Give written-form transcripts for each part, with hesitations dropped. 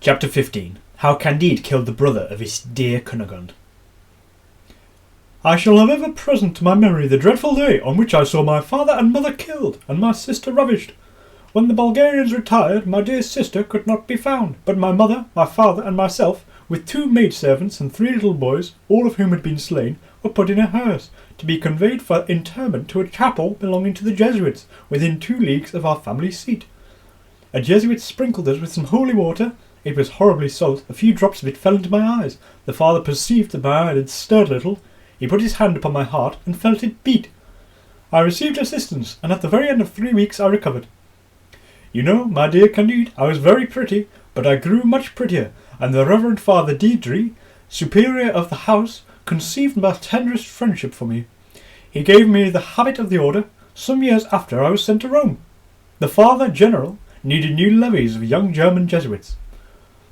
Chapter 15. How Candide killed the brother of his dear Cunegonde. I shall have ever present to my memory the dreadful day on which I saw my father and mother killed, and my sister ravished. When the Bulgarians retired, my dear sister could not be found, but my mother, my father, and myself, with 2 maid-servants and 3 little boys, all of whom had been slain, were put in a hearse, to be conveyed for interment to a chapel belonging to the Jesuits, within 2 leagues of our family seat. A Jesuit sprinkled us with some holy water. It was horribly salt. A few drops of it fell into my eyes. The father perceived that my eyelids stirred a little. He put his hand upon my heart and felt it beat. I received assistance, and at the very end of 3 weeks I recovered. You know, my dear Candide, I was very pretty, but I grew much prettier, and the Reverend Father Didrie, superior of the house, conceived my tenderest friendship for me. He gave me the habit of the order. Some years after I was sent to Rome. The Father General needed new levies of young German-Jesuits.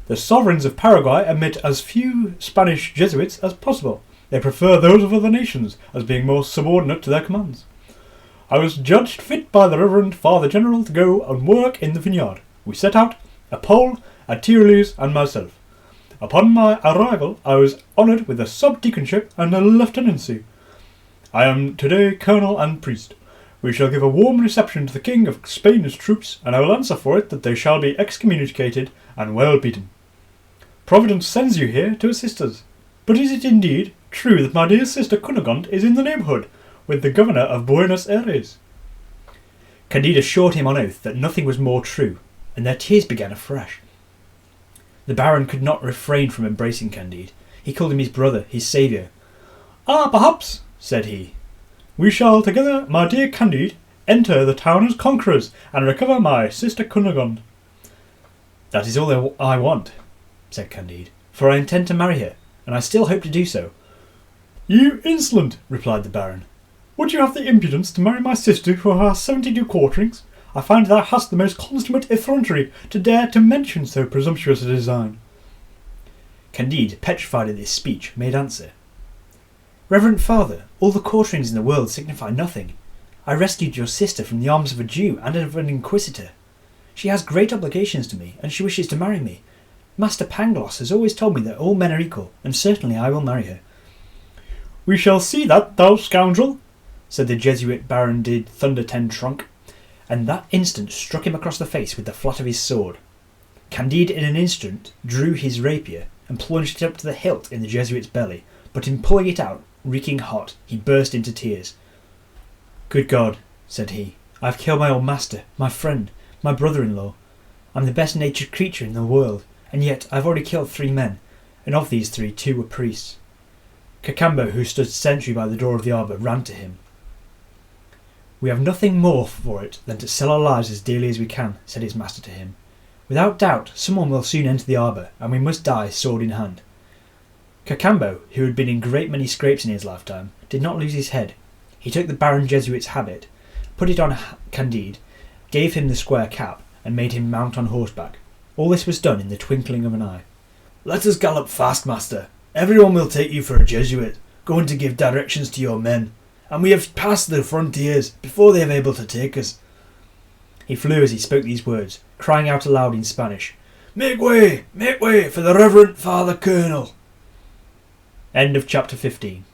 The sovereigns of Paraguay admit as few Spanish Jesuits as possible. They prefer those of other nations, as being more subordinate to their commands. I was judged fit by the Reverend Father General to go and work in the vineyard. We set out, a Pole, a Tyrolese, and myself. Upon my arrival, I was honoured with a sub-deaconship and a lieutenancy. I am today colonel and priest. We shall give a warm reception to the King of Spain's troops, and I will answer for it that they shall be excommunicated and well beaten. Providence sends you here to assist us. But is it indeed true that my dear sister Cunegonde is in the neighbourhood, with the Governor of Buenos Ayres? Candide assured him on oath that nothing was more true, and their tears began afresh. The Baron could not refrain from embracing Candide. He called him his brother, his saviour. Ah, perhaps, said he, we shall together, my dear Candide, enter the town as conquerors, and recover my sister Cunegonde. That is all I want, said Candide, for I intend to marry her, and I still hope to do so. You insolent, replied the Baron. Would you have the impudence to marry my sister who has 72 quarterings? I find thou hast the most consummate effrontery to dare to mention so presumptuous a design. Candide, petrified at this speech, made answer. Reverend Father, all the quarterings in the world signify nothing. I rescued your sister from the arms of a Jew and of an inquisitor. She has great obligations to me, and she wishes to marry me. Master Pangloss has always told me that all men are equal, and certainly I will marry her. We shall see that, thou scoundrel, said the Jesuit Baron de Thunder-ten-Tronckh, and that instant struck him across the face with the flat of his sword. Candide in an instant drew his rapier and plunged it up to the hilt in the Jesuit's belly, but in pulling it out, reeking hot, he burst into tears. Good God, said he, I have killed my old master, my friend, my brother-in-law. I am the best-natured creature in the world, and yet I have already killed 3 men, and of these 3, 2 were priests. Cacambo, who stood sentry by the door of the arbour, ran to him. We have nothing more for it than to sell our lives as dearly as we can, said his master to him. Without doubt, someone will soon enter the arbour, and we must die sword in hand. Cacambo, who had been in great many scrapes in his lifetime, did not lose his head. He took the Baron Jesuit's habit, put it on Candide, gave him the square cap, and made him mount on horseback. All this was done in the twinkling of an eye. Let us gallop fast, master. Everyone will take you for a Jesuit, going to give directions to your men, and we have passed the frontiers before they are able to take us. He flew as he spoke these words, crying out aloud in Spanish, make way for the Reverend Father Colonel. End of chapter 15.